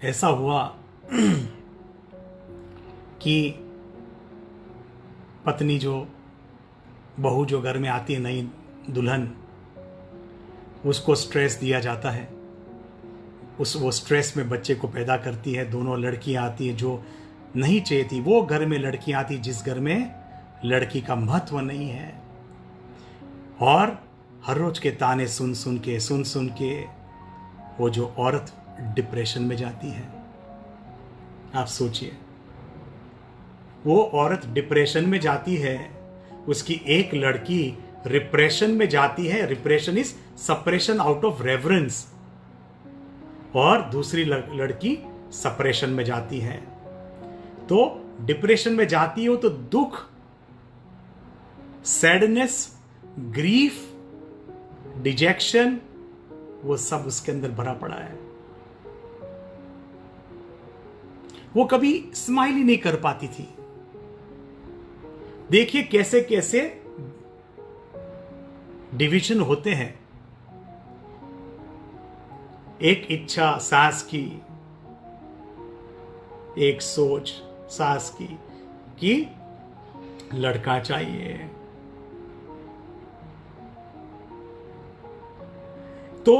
ऐसा हुआ कि पत्नी जो बहू जो घर में आती है, नई दुल्हन, उसको स्ट्रेस दिया जाता है। वो स्ट्रेस में बच्चे को पैदा करती है। दोनों लड़कियां आती है जो नहीं चाहती, वो घर में लड़कियां आती जिस घर में लड़की का महत्व नहीं है। और हर रोज के ताने सुन सुन के वो जो औरत डिप्रेशन में जाती है। आप सोचिए, वो औरत डिप्रेशन में जाती है, उसकी एक लड़की रिप्रेशन में जाती है। Repression is suppression out of reverence. और दूसरी लड़की सप्रेशन में जाती है। तो डिप्रेशन में जाती हो तो दुख, सैडनेस, ग्रीफ, डिजेक्शन, वो सब उसके अंदर भरा पड़ा है। वो कभी स्माइल ही नहीं कर पाती थी। देखिए कैसे कैसे डिवीजन होते हैं। एक इच्छा सास की, एक सोच सास की कि लड़का चाहिए। तो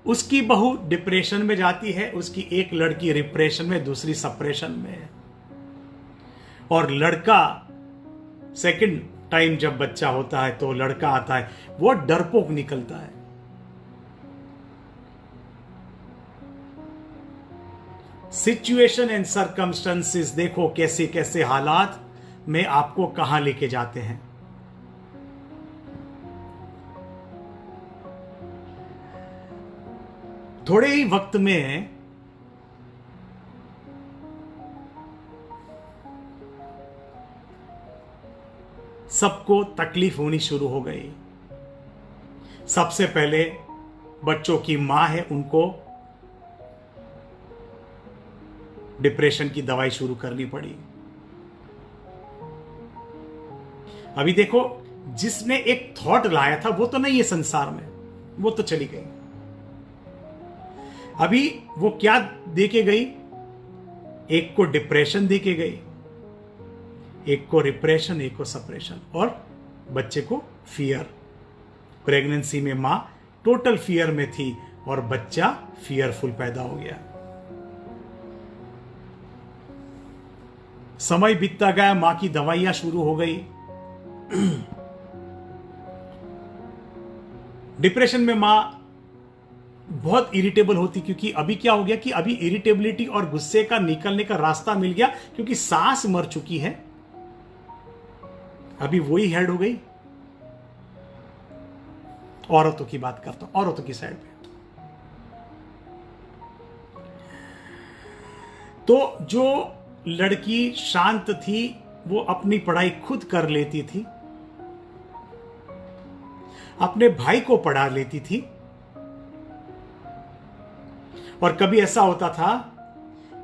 उसकी बहू डिप्रेशन में जाती है, उसकी एक लड़की रिप्रेशन में, दूसरी सप्रेशन में। और लड़का सेकंड टाइम जब बच्चा होता है तो लड़का आता है, वो डरपोक निकलता है। सिचुएशन एंड सर्कमस्टेंसेस, देखो कैसे कैसे हालात में आपको कहां लेके जाते हैं। थोड़े ही वक्त में सबको तकलीफ होनी शुरू हो गई। सबसे पहले बच्चों की मां है, उनको डिप्रेशन की दवाई शुरू करनी पड़ी। अभी देखो, जिसने एक थॉट लाया था वो तो नहीं है संसार में, वो तो चली गई। अभी वो क्या देके गई? एक को डिप्रेशन देके गई, एक को रिप्रेशन, एक को सप्रेशन, और बच्चे को फियर। प्रेगनेंसी में मां टोटल फियर में थी और बच्चा फियरफुल पैदा हो गया। समय बीतता गया, मां की दवाइयां शुरू हो गई। डिप्रेशन में मां बहुत इरिटेबल होती, क्योंकि अभी क्या हो गया कि अभी इरिटेबिलिटी और गुस्से का निकलने का रास्ता मिल गया, क्योंकि सास मर चुकी है। अभी वही हेड हो गई। औरतों की बात करता हूं, औरतों की साइड पे। तो जो लड़की शांत थी वो अपनी पढ़ाई खुद कर लेती थी, अपने भाई को पढ़ा लेती थी। और कभी ऐसा होता था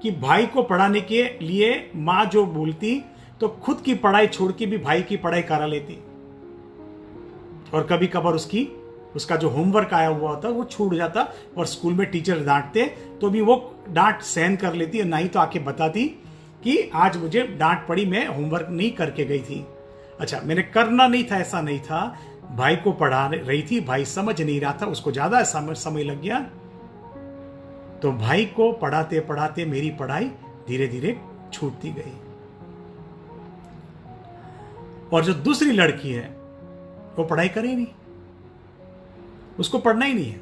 कि भाई को पढ़ाने के लिए मां जो बोलती तो खुद की पढ़ाई छोड़ के भी भाई की पढ़ाई करा लेती। और कभी कभार उसका जो होमवर्क आया हुआ होता वो छूट जाता, और स्कूल में टीचर डांटते तो भी वो डांट सहन कर लेती, और नहीं तो आके बताती कि आज मुझे डांट पड़ी, मैं होमवर्क नहीं करके गई थी। अच्छा, मैंने करना नहीं था, ऐसा नहीं था, भाई को पढ़ा रही थी, भाई समझ नहीं रहा था, उसको ज्यादा समय लग गया। तो भाई को पढ़ाते पढ़ाते मेरी पढ़ाई धीरे धीरे छूटती गई। और जो दूसरी लड़की है वो पढ़ाई करे नहीं, उसको पढ़ना ही नहीं है।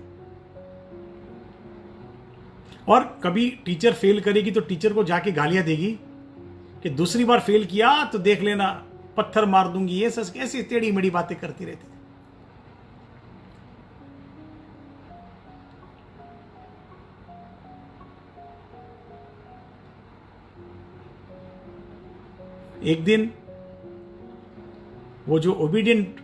और कभी टीचर फेल करेगी तो टीचर को जाके गालियां देगी कि दूसरी बार फेल किया तो देख लेना, पत्थर मार दूंगी। ये सब ऐसी टेढ़ी मेढ़ी बातें करती रहती थी। एक दिन वो जो ओबीडियंट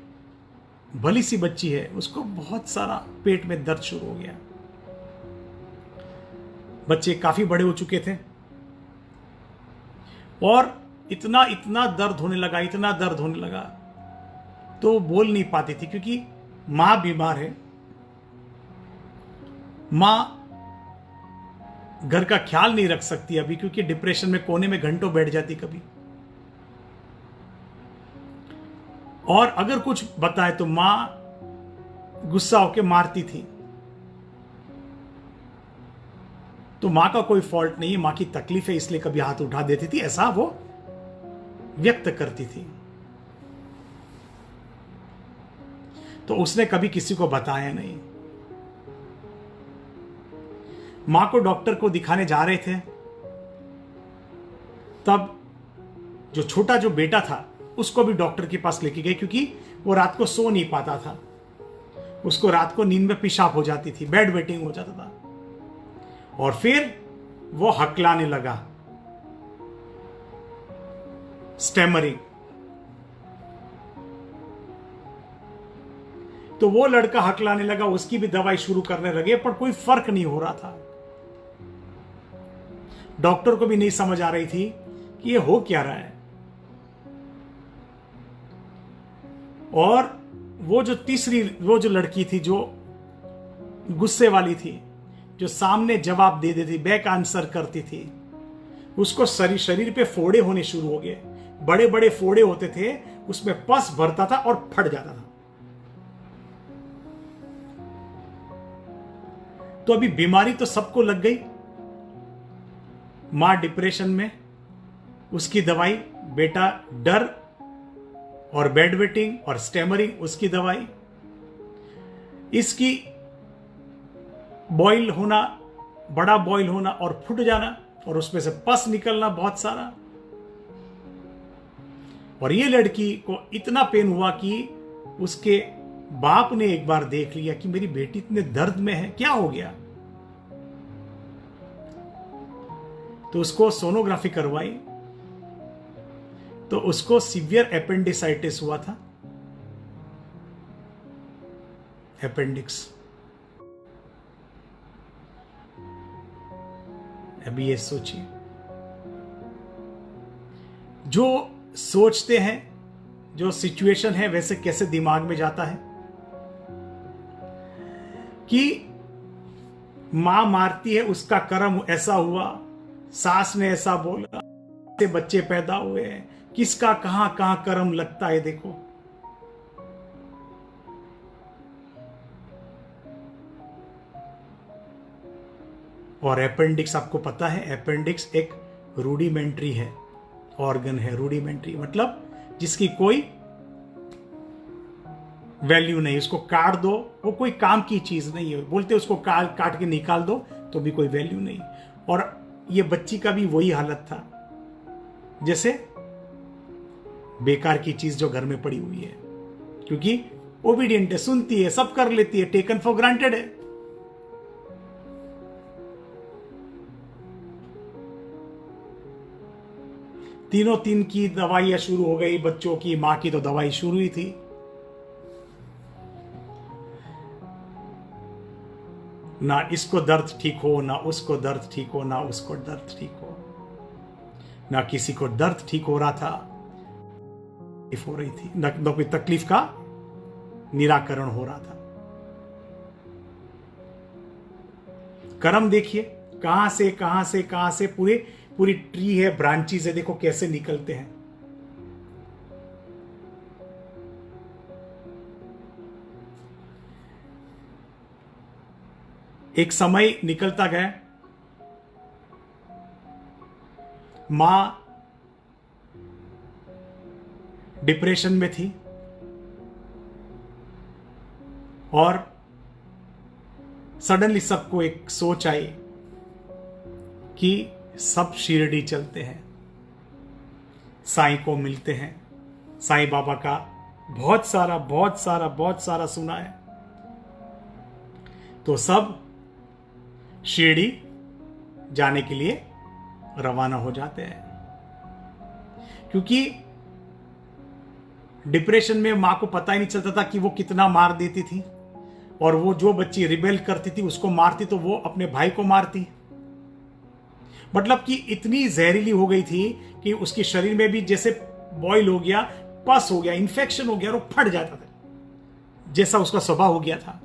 भली सी बच्ची है, उसको बहुत सारा पेट में दर्द शुरू हो गया। बच्चे काफी बड़े हो चुके थे और इतना इतना दर्द होने लगा, इतना दर्द होने लगा, तो बोल नहीं पाती थी क्योंकि मां बीमार है। मां घर का ख्याल नहीं रख सकती अभी, क्योंकि डिप्रेशन में कोने में घंटों बैठ जाती कभी। और अगर कुछ बताए तो मां गुस्सा होकर मारती थी। तो मां का कोई फॉल्ट नहीं है, मां की तकलीफ है इसलिए कभी हाथ उठा देती थी, ऐसा वो व्यक्त करती थी। तो उसने कभी किसी को बताया नहीं। मां को डॉक्टर को दिखाने जा रहे थे, तब जो छोटा जो बेटा था उसको भी डॉक्टर के पास लेके गए, क्योंकि वो रात को सो नहीं पाता था। उसको रात को नींद में पेशाब हो जाती थी, बेड वेटिंग हो जाता था। और फिर वो हकलाने लगा, स्टैमरिंग। तो वो लड़का हकलाने लगा, उसकी भी दवाई शुरू करने लगे, पर कोई फर्क नहीं हो रहा था। डॉक्टर को भी नहीं समझ आ रही थी कि ये हो क्या रहा है। और वो जो लड़की थी, जो गुस्से वाली थी, जो सामने जवाब दे देती, बैक आंसर करती थी, उसको शरीर पे फोड़े होने शुरू हो गए। बड़े बड़े फोड़े होते थे, उसमें पस भरता था और फट जाता था। तो अभी बीमारी तो सबको लग गई। मां डिप्रेशन में, उसकी दवाई, बेटा डर और बेड वेटिंग और स्टैमरिंग, उसकी दवाई, इसकी बॉयल होना, बड़ा बॉयल होना और फुट जाना, और उसमें से पस निकलना बहुत सारा। और ये लड़की को इतना पेन हुआ कि उसके बाप ने एक बार देख लिया कि मेरी बेटी इतने दर्द में है, क्या हो गया। तो उसको सोनोग्राफी करवाई, तो उसको सीवियर एपेंडिसाइटिस हुआ था, अपेंडिक्स। अभी ये सोचिए, जो सोचते हैं, जो सिचुएशन है, वैसे कैसे दिमाग में जाता है कि मां मारती है, उसका कर्म ऐसा हुआ, सास ने ऐसा बोला, ऐसे बच्चे पैदा हुए हैं, किसका कहां कहां कर्म लगता है। देखो, और अपेंडिक्स, आपको पता है अपेंडिक्स एक रूडिमेंट्री है, ऑर्गन है। रूडिमेंट्री मतलब जिसकी कोई वैल्यू नहीं, उसको काट दो, वो कोई काम की चीज नहीं है। बोलते उसको काट के निकाल दो तो भी कोई वैल्यू नहीं। और ये बच्ची का भी वही हालत था, जैसे बेकार की चीज जो घर में पड़ी हुई है, क्योंकि ओबीडियंट है, सुनती है, सब कर लेती है, टेकन फॉर ग्रांटेड है। तीनों तीन की दवाइयां शुरू हो गई बच्चों की, मां की तो दवाई शुरू ही थी। ना इसको दर्द ठीक हो, ना उसको दर्द ठीक हो, ना उसको दर्द ठीक हो, ना किसी को दर्द ठीक हो रहा था, हो रही थी, ना कोई तकलीफ का निराकरण हो रहा था। कर्म देखिए कहां से कहां से कहां से पूरी ट्री है, ब्रांचेस है, देखो कैसे निकलते हैं। एक समय निकलता गया, मां डिप्रेशन में थी और सडनली सबको एक सोच आई कि सब शिरडी चलते हैं, साईं को मिलते हैं। साईं बाबा का बहुत सारा सुना है। तो सब शिरडी जाने के लिए रवाना हो जाते हैं, क्योंकि डिप्रेशन में मां को पता ही नहीं चलता था कि वो कितना मार देती थी, और वो जो बच्ची रिबेल करती थी उसको मारती तो वो अपने भाई को मारती। मतलब कि इतनी जहरीली हो गई थी कि उसके शरीर में भी जैसे बॉयल हो गया, पस हो गया, इन्फेक्शन हो गया और वो फट जाता था, जैसा उसका स्वभाव हो गया था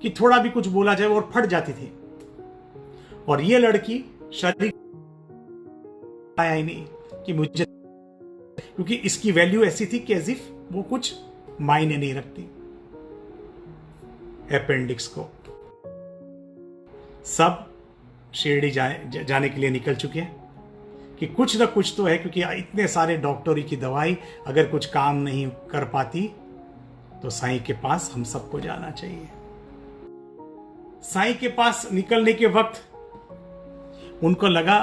कि थोड़ा भी कुछ बोला जाए और फट जाती थी। और ये लड़की शरीर आया ही नहीं कि मुझे, क्योंकि इसकी वैल्यू ऐसी थी कि एज इफ वो कुछ मायने नहीं रखती। अपेंडिक्स को सब शिरडी जाने के लिए निकल चुके हैं कि कुछ ना कुछ तो है, क्योंकि इतने सारे डॉक्टरी की दवाई अगर कुछ काम नहीं कर पाती तो साईं के पास हम सबको जाना चाहिए। साईं के पास निकलने के वक्त उनको लगा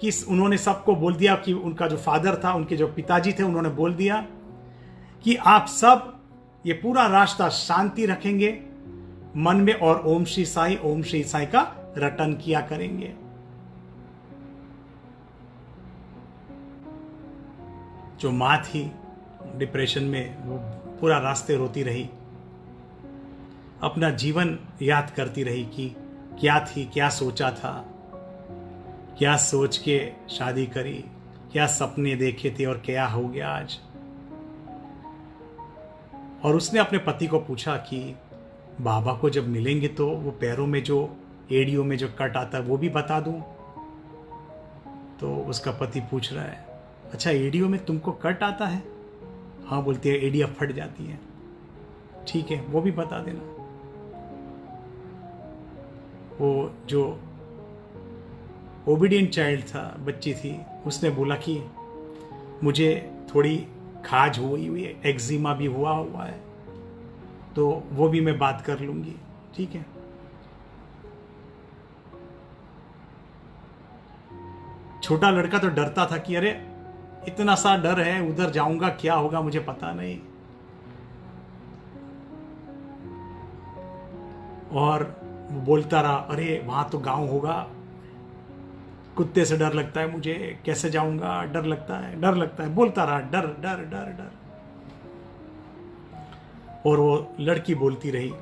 कि उन्होंने सबको बोल दिया कि उनका जो फादर था, उनके जो पिताजी थे, उन्होंने बोल दिया कि आप सब ये पूरा रास्ता शांति रखेंगे मन में और ओम श्री साई का रटन किया करेंगे। जो मां थी डिप्रेशन में, वो पूरा रास्ते रोती रही, अपना जीवन याद करती रही कि क्या थी, क्या सोचा था, क्या सोच के शादी करी, क्या सपने देखे थे और क्या हो गया आज। और उसने अपने पति को पूछा कि बाबा को जब मिलेंगे तो वो पैरों में जो एड़ियों में जो कट आता है वो भी बता दूं। तो उसका पति पूछ रहा है, अच्छा एड़ियों में तुमको कट आता है? हाँ बोलती है, एड़ियां फट जाती हैं। ठीक है, वो भी बता देना। वो जो ओबीडियंट चाइल्ड था, बच्ची थी, उसने बोला कि मुझे थोड़ी खाज हुई हुई है, एक्जिमा भी हुआ है, तो वो भी मैं बात कर लूंगी। ठीक है। छोटा लड़का तो डरता था कि अरे इतना सा डर है, उधर जाऊंगा क्या होगा मुझे पता नहीं। और वो बोलता रहा, अरे वहां तो गांव होगा, कुत्ते से डर लगता है मुझे, कैसे जाऊंगा, डर लगता है, बोलता रहा डर डर डर डर। और वो लड़की बोलती रही,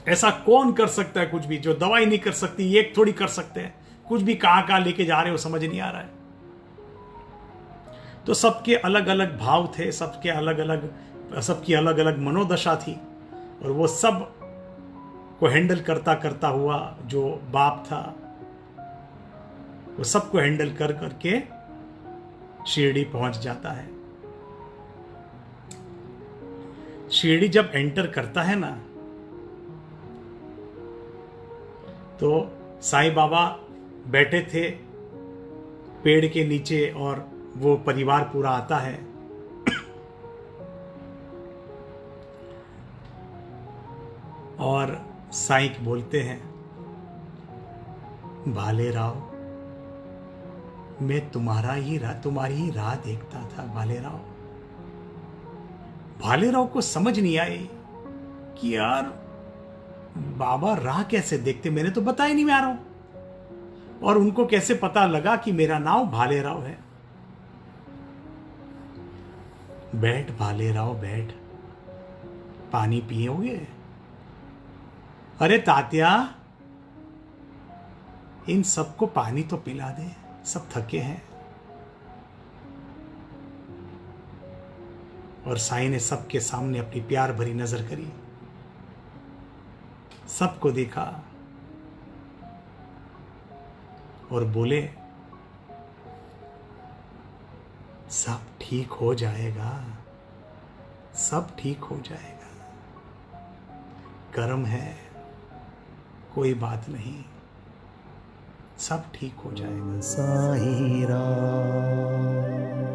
ऐसा कौन कर सकता है कुछ भी, जो दवाई नहीं कर सकती एक थोड़ी कर सकते हैं, कुछ भी कहां लेके जा रहे हो समझ नहीं आ रहा है। तो सबके अलग अलग भाव थे, सबकी अलग अलग मनोदशा थी, और वो सब को हैंडल करता हुआ जो बाप था वो सबको हैंडल कर करके शिरडी पहुंच जाता है। शिरडी जब एंटर करता है ना, तो साईं बाबा बैठे थे पेड़ के नीचे और वो परिवार पूरा आता है। और साईं बोलते हैं, भाले राव, मैं तुम्हारी ही राह देखता था भाले राव। भाले राव को समझ नहीं आई कि यार बाबा राह कैसे देखते, मैंने तो बताया नहीं मैं आ रहा हूं, और उनको कैसे पता लगा कि मेरा नाम भाले राव है। बैठ भाले राव बैठ, पानी पियोगे? अरे तात्या, इन सबको पानी तो पिला दे, सब थके हैं। और साईं ने सबके सामने अपनी प्यार भरी नजर करी, सबको देखा और बोले, सब ठीक हो जाएगा, सब ठीक हो जाएगा, कर्म है, कोई बात नहीं, सब ठीक हो जाएगा। साईं राम।